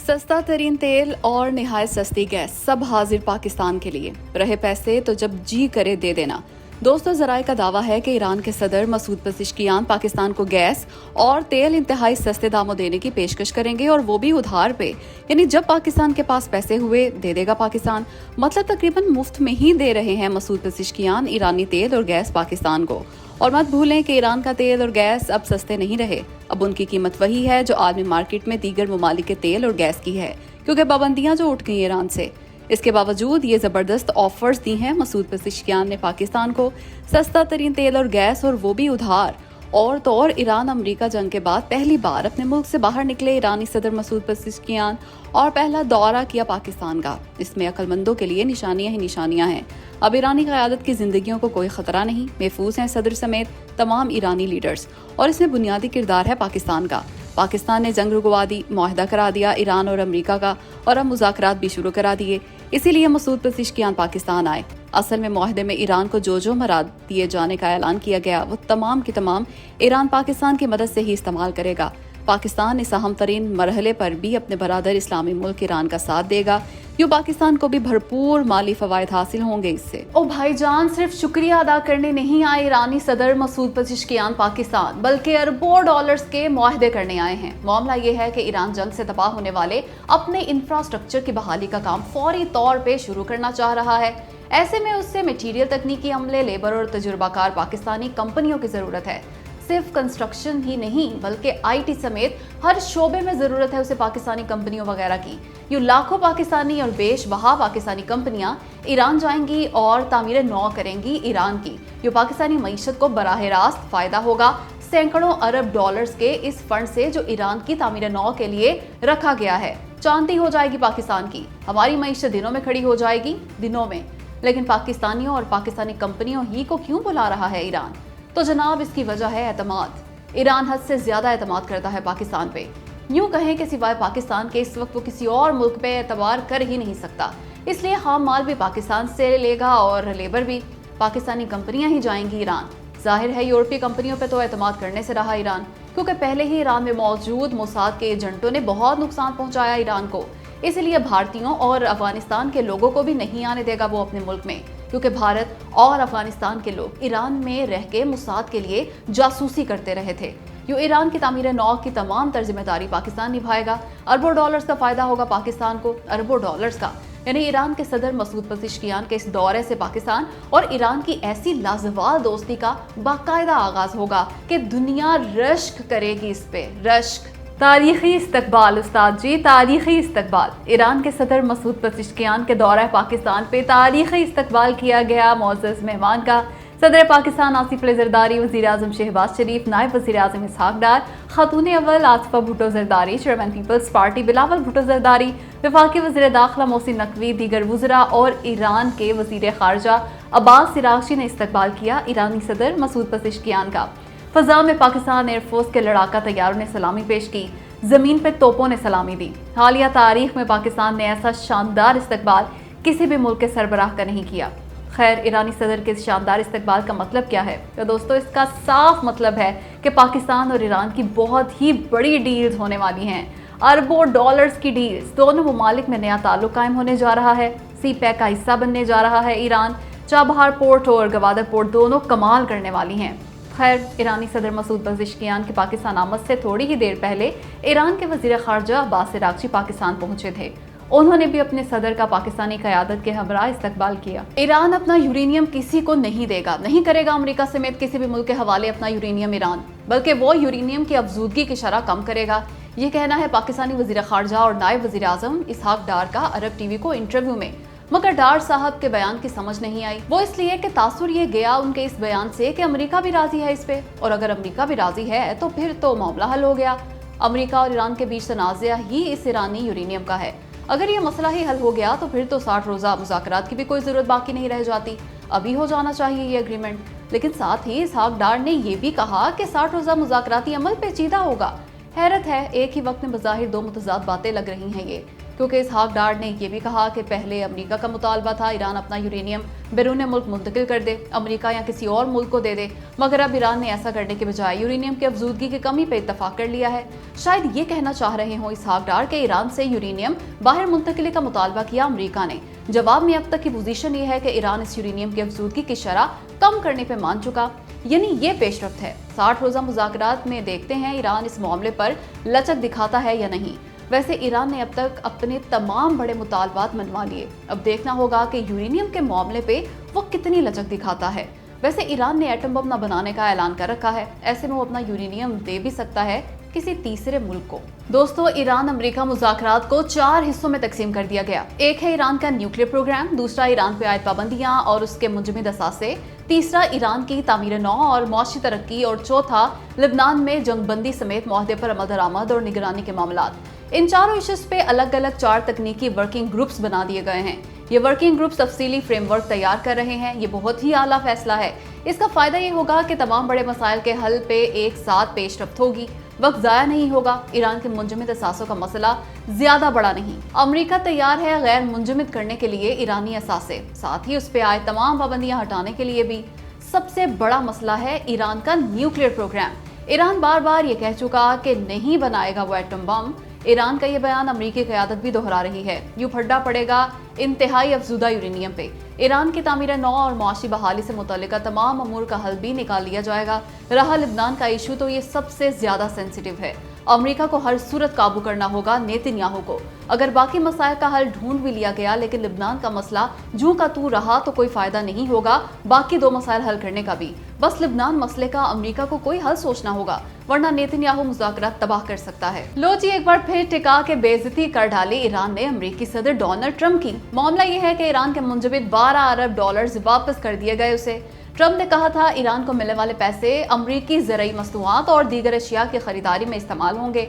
सस्ता तरीन तेल और निहायत सस्ती गैस सब हाजिर पाकिस्तान के लिए। रहे पैसे तो जब जी करे दे देना। दोस्तों, ज़राए का दावा है कि ईरान के सदर मसूद पेज़ेश्कियान पाकिस्तान को गैस और तेल इंतहाई सस्ते दामों देने की पेशकश करेंगे, और वो भी उधार पे। यानी जब पाकिस्तान के पास पैसे हुए दे देगा पाकिस्तान। मतलब तकरीबन मुफ्त में ही दे रहे हैं मसूद पेज़ेश्कियान ईरानी तेल और गैस पाकिस्तान को। और मत भूलें कि ईरान का तेल और गैस अब सस्ते नहीं रहे। अब उनकी कीमत वही है जो आलमी मार्केट में दीगर ममालिक के तेल और गैस की है, क्योंकि पाबंदियां जो उठ गई ईरान से। इसके बावजूद ये जबरदस्त ऑफर्स दी हैं मसूद पेज़ेश्कियान ने पाकिस्तान को, सस्ता तरीन तेल और गैस, और वो भी उधार। और तो और ईरान अमेरिका जंग के बाद पहली बार अपने मुल्क से बाहर निकले ईरानी सदर मसूद पेज़ेश्कियान और पहला दौरा किया पाकिस्तान का। इसमें अक्लमंदों के लिए निशानियां ही निशानियां हैं। अब ईरानी क़यादत की जिंदगियों को कोई खतरा नहीं, महफूज हैं सदर समेत तमाम ईरानी लीडर्स। और इसमें बुनियादी किरदार है पाकिस्तान का। पाकिस्तान ने जंग रुकवा दी, मुआहदा करा दिया ईरान और अमेरिका का, और अब मुज़ाकरात भी शुरू करा दिए। इसीलिए मसूद पेज़ेश्कियान पाकिस्तान आए। असल में मुआहदे में ईरान को जो मराद दिए जाने का ऐलान किया गया, वो तमाम की तमाम ईरान पाकिस्तान की मदद से ही इस्तेमाल करेगा। पाकिस्तान इस अहम तरीन मरहले पर भी अपने बरादर इस्लामी मुल्क ईरान का साथ देगा। यूँ पाकिस्तान को भी भरपूर माली फवायद हासिल होंगे इससे। ओ भाईजान, सिर्फ शुक्रिया अदा करने नहीं आए ईरानी सदर मसूद पेज़ेश्कियान पाकिस्तान, बल्कि अरबों डॉलर्स के मुआहदे करने आए हैं। मामला ये है कि ईरान जंग से तबाह होने वाले अपने इंफ्रास्ट्रक्चर की बहाली का काम फौरी तौर पे शुरू करना चाह रहा है। ऐसे में उससे मटीरियल, तकनीकी अमले, लेबर और तजुर्बाकार पाकिस्तानी कंपनियों की जरूरत है। सिर्फ कंस्ट्रक्शन ही नहीं, बल्कि आईटी समेत हर शोबे में जरूरत है उसे पाकिस्तानी कंपनियों वगैरह की। यूँ लाखों पाकिस्तानी और बेशबहा पाकिस्तानी कंपनियां ईरान जाएंगी और तामीर नौ करेंगी ईरान की। यूँ पाकिस्तानी मईशत को बराह रास्त फायदा होगा सैकड़ों अरब डॉलर्स के इस फंड से जो ईरान की तामीर नौ के लिए रखा गया है। चांदी हो जाएगी पाकिस्तान की, हमारी मईशत दिनों में खड़ी हो जाएगी, दिनों में। लेकिन पाकिस्तानियों और पाकिस्तानी कंपनियों ही को क्यों बुला रहा है ईरान? तो जनाब, इसकी वजह है एतमाद। ईरान हद से ज्यादा एतमाद करता है पाकिस्तान पे। यूं कहें कि सिवाय पाकिस्तान के इस वक्त वो किसी और मुल्क पे एतबार कर ही नहीं सकता। इसलिए खाम माल भी पाकिस्तान से लेगा और लेबर भी। पाकिस्तानी कंपनियां ही जाएंगी ईरान। जाहिर है यूरोपीय कंपनियों पे तो एतमाद करने से रहा ईरान, क्योंकि पहले ही ईरान में मौजूद मोसाद के एजेंटों ने बहुत नुकसान पहुंचाया ईरान को। इसलिए भारतीयों और अफगानिस्तान के लोगों को भी नहीं आने देगा वो अपने मुल्क में, क्योंकि भारत और अफगानिस्तान के लोग ईरान में रह के मोसाद के लिए जासूसी करते रहे थे। यूँ ईरान की तामीर नौ की तमाम जिम्मेदारी पाकिस्तान निभाएगा। अरबों डॉलर्स का फायदा होगा पाकिस्तान को, अरबों डॉलर्स का। यानी ईरान के सदर मसूद पेज़ेश्कियान के इस दौरे से पाकिस्तान और ईरान की ऐसी लाजवाब दोस्ती का बाकायदा आगाज होगा कि दुनिया रश्क करेगी इस पे, रश्क। तारीखी इस्तकबाल उस्ताद जी, तारीखी इस्तकबाल। ईरान के सदर मसूद पेज़ेश्कियान के दौरा पाकिस्तान पे तारीखी इस्तकबाल किया गया मोअज़्ज़ज़ मेहमान का। सदर पाकिस्तान आसिफ अली ज़रदारी, वज़ीर आज़म शहबाज शरीफ, नायब वज़ीर आज़म इसहाक डार, खातून अव्वल आतिफा भुट्टो ज़रदारी, चेयरमैन पीपल्स पार्टी बिलावल भुट्टो ज़रदारी, वफाकी वज़ीर दाखिला मोहसिन नकवी, दीगर वज़रा और ईरान के वज़ीर ख़ारजा अब्बास सिरागची ने इस्तकबाल किया ईरानी सदर मसूद पेज़ेश्कियान का। फ़ज़ा में पाकिस्तान एयरफोर्स के लड़ाका तैयारों ने सलामी पेश की, ज़मीन पे तोपों ने सलामी दी। हालिया तारीख में पाकिस्तान ने ऐसा शानदार इस्तकबाल किसी भी मुल्क के सरबराह का नहीं किया। खैर, ईरानी सदर के इस शानदार इस्तकबाल का मतलब क्या है? तो दोस्तों, इसका साफ मतलब है कि पाकिस्तान और ईरान की बहुत ही बड़ी डील्स होने वाली हैं। अरबों डॉलर्स की डील्स। दोनों ममालिक में नया ताल्लुक कायम होने जा रहा है। सी पैक का हिस्सा बनने जा रहा है ईरान। चाबहार पोर्ट और गवादर पोर्ट दोनों कमाल करने वाली हैं। खैर, ईरानी सदर मसूद पेज़ेश्कियान की पाकिस्तान आमद से थोड़ी ही देर पहले ईरान के वज़ीर ख़ारजा अब्बास सिरागची पाकिस्तान पहुंचे थे। उन्होंने भी अपने सदर का पाकिस्तानी क़यादत के हमरा इस्तकबाल किया। ईरान अपना यूरेनियम किसी को नहीं देगा, नहीं करेगा अमेरिका समेत किसी भी मुल्क के हवाले अपना यूरेनियम ईरान, बल्कि वो यूरेनियम की अफजूदगी की शरह कम करेगा। ये कहना है पाकिस्तानी वज़ीर ख़ारजा और नायब वज़ीर आज़म इसहाक डार का अरब टीवी को इंटरव्यू में। मगर डार साहब के बयान की समझ नहीं आई। वो इसलिए कि तासुर ये गया उनके इस बयान से कि अमेरिका भी राजी है इस पे, और अगर अमेरिका भी राजी है तो फिर तो मामला हल हो गया। अमेरिका और ईरान के बीच तनाज़ा ही इस ईरानी यूरेनियम का है। अगर ये मसला ही हल हो गया तो फिर तो 60 रोज़ा मुज़ाकरात की भी कोई ज़रूरत बाकी नहीं रह जाती। अभी हो जाना चाहिए ये एग्रीमेंट। लेकिन साथ ही इसहाक डार ने यह भी कहा कि 60 रोज़ा मुज़ाकराती अमल पेचीदा होगा। हैरत है, एक ही वक्त में बज़ाहिर दो मुतज़ाद बातें लग रही हैं ये। क्योंकि इसहाक डार ने यह भी कहा कि पहले अमेरिका का मुतालबा था ईरान अपना यूरेनियम बैरून मुल्क मुंतकिल कर दे, अमेरिका या किसी और मुल्क को दे दे, मगर अब ईरान ने ऐसा करने के बजाय यूरेनियम की अफजूदगी की कमी पर इत्तफाक कर लिया है। शायद ये कहना चाह रहे हों इसहाक डार कि ईरान से यूरेनियम बाहर मुंतकिली का मुतालबा किया अमेरिका ने। जवाब में अब तक की पोजीशन ये है कि ईरान इस यूरेनियम की अफजूदगी की शरह कम करने पर मान चुका, यानी ये पेशरफ्त है। 60 रोजा मुज़ाकरात में देखते हैं ईरान इस मामले पर लचक दिखाता है या नहीं। वैसे ईरान ने अब तक अपने तमाम बड़े मुतालबात मनवा लिए, अब देखना होगा कि यूरेनियम के मामले पे वो कितनी लचक दिखाता है। वैसे ईरान ने एटम बम न बनाने का ऐलान कर रखा है, ऐसे में वो अपना यूरेनियम दे भी सकता है किसी तीसरे मुल्क को। दोस्तों, ईरान अमेरिका मुज़ाकरात को 4 हिस्सों में तकसीम कर दिया गया। एक है ईरान का न्यूक्लियर प्रोग्राम, दूसरा ईरान पे आयद पाबंदियां और उसके मुंजमद असासे, तीसरा ईरान की तामीर नौ और मौशी तरक्की, और चौथा लिबनान में जंगबंदी समेत मुआहदे पर अमल दरामद और निगरानी के मामलात। इन चारों इश्यूज पे अलग अलग 4 तकनीकी वर्किंग ग्रुप्स बना दिए गए हैं। ये वर्किंग ग्रुप्स तफसीली फ्रेमवर्क तैयार कर रहे हैं। ये बहुत ही आला फैसला है। इसका फायदा ये होगा कि तमाम बड़े मसाइल के हल पे एक साथ पेशरफ्त होगी, वक्त ज़ाया नहीं होगा। ईरान के मुंजमद असासों का मसला ज्यादा बड़ा नहीं। अमेरिका तैयार है गैर मुंजमद करने के लिए ईरानी असासे, साथ ही उस पे आए तमाम पाबंदियां हटाने के लिए भी। सबसे बड़ा मसला है ईरान का न्यूक्लियर प्रोग्राम। ईरान बार बार ये कह चुका कि नहीं बनाएगा वो एटम बम। ईरान का ये बयान अमेरिकी क़यादत भी दोहरा रही है। यूं फड्डा पड़ेगा इंतहाई अफजुदा यूरेनियम पे। ईरान की तामीर नौ और मुआशी बहाली से मुतल्लिका तमाम अमूर का हल भी निकाल लिया जाएगा। रहा लिबनान का इशू, तो ये सबसे ज्यादा सेंसिटिव है। अमेरिका को हर सूरत काबू करना होगा नेतन्याहू को। अगर बाकी मसाइल का हल ढूंढ भी लिया गया, लेकिन लिबनान का मसला जूं का तू रहा तो कोई फायदा नहीं होगा बाकी 2 मसाइल हल करने का भी। बस लिबनान मसले का अमेरिका को कोई हल सोचना होगा, वरना नेतन्याहू मुज़ाकरात तबाह कर सकता है। लो जी, एक बार फिर टिका के बेइज्जती कर डाली ईरान ने अमेरिकी सदर डोनाल्ड ट्रंप की। मामला ये है कि ईरान के मुंजमद 12 अरब डॉलर्स वापस कर दिए गए उसे। ट्रंप ने कहा था ईरान को मिलने वाले पैसे अमरीकी ज़रई मसनूआत और दीगर अशिया की खरीदारी में इस्तेमाल होंगे।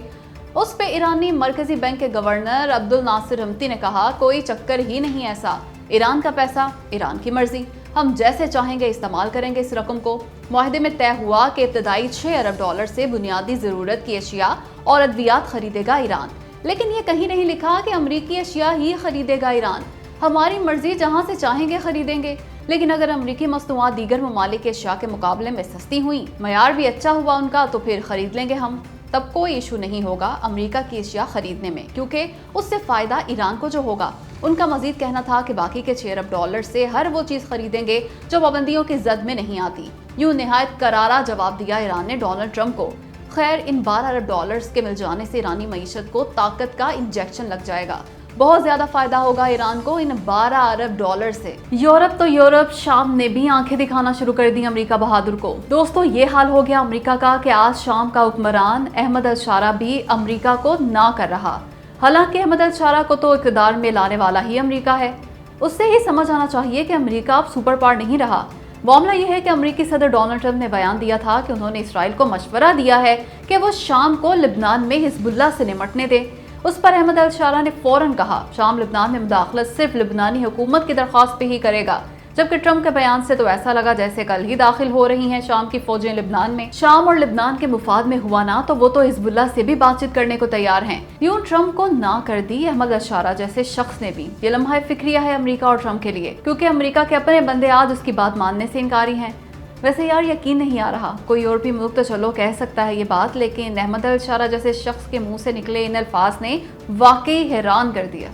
उस पे ईरानी मरकजी बैंक के गवर्नर अब्दुल नासिर हमती ने कहा, कोई चक्कर ही नहीं ऐसा, ईरान का पैसा ईरान की मर्जी, हम जैसे चाहेंगे इस्तेमाल करेंगे इस रकम को। मुआहदे में तय हुआ कि इब्तदाई 6 अरब डॉलर से बुनियादी ज़रूरत की अशिया और अद्वियात खरीदेगा ईरान, लेकिन ये कहीं नहीं लिखा कि अमरीकी अशिया ही खरीदेगा ईरान। हमारी मर्जी, जहां से चाहेंगे खरीदेंगे, लेकिन अगर अमरीकी मसनूआत दीगर ममालिक के अशिया के मुकाबले में सस्ती हुई, मयार भी अच्छा हुआ उनका, तो फिर खरीद लेंगे हम। तब कोई इशू नहीं होगा अमेरिका की अशिया खरीदने में, क्योंकि उससे फायदा ईरान को जो होगा। उनका मजीद कहना था कि बाकी के 6 अरब डॉलर से हर वो चीज खरीदेंगे जो पाबंदियों की जद में नहीं आती। यूं निहायत करारा जवाब दिया ईरान ने डोनाल्ड ट्रंप को। खैर, इन 12 अरब डॉलर्स के मिल जाने से ईरानी मईशत को ताकत का इंजेक्शन लग जाएगा। बहुत ज्यादा फायदा होगा ईरान को इन 12 अरब डॉलर से। यूरोप, शाम ने भी आंखें दिखाना शुरू कर दी अमेरिका बहादुर को। दोस्तों, ये हाल हो गया अमेरिका का कि आज शाम का हुक्मरान अहमद अल-शारा भी अमेरिका को ना कर रहा। हालांकि अहमद अल-शारा को तो इक़्तिदार में लाने वाला ही अमेरिका है। उससे ही समझ आना चाहिए कि अमेरिका अब सुपर पावर नहीं रहा। मामला यह है कि अमेरिकी सदर डोनाल्ड ट्रंप ने बयान दिया था कि उन्होंने इसराइल को मशवरा दिया है कि वो शाम को लिबनान में हिजबुल्लाह से निमटने दे। उस पर अहमद अल-शारा ने फौरन कहा, शाम लिबनान में मुदाखलत सिर्फ लिबनानी हुकूमत की दरख्वास्त पे ही करेगा। जबकि ट्रंप के बयान से तो ऐसा लगा जैसे कल ही दाखिल हो रही हैं शाम की फौजें लिबनान में। शाम और लिबनान के मुफाद में हुआ ना, तो वो तो हिजबुल्लाह से भी बातचीत करने को तैयार हैं। यूं ट्रंप को ना कर दी अहमद अल-शारा जैसे शख्स ने भी। ये लम्हा फिक्रिया है अमेरिका और ट्रंप के लिए, क्योंकि अमेरिका के अपने बंदे आज उसकी बात मानने से इनकारी हैं। वैसे यार, यकीन नहीं आ रहा, कोई यूरोपीय मुल्क तो चलो कह सकता है ये बात, लेकिन अहमद अल-शारा जैसे शख्स के मुंह से निकले इन अल्फाज ने वाकई हैरान कर दिया।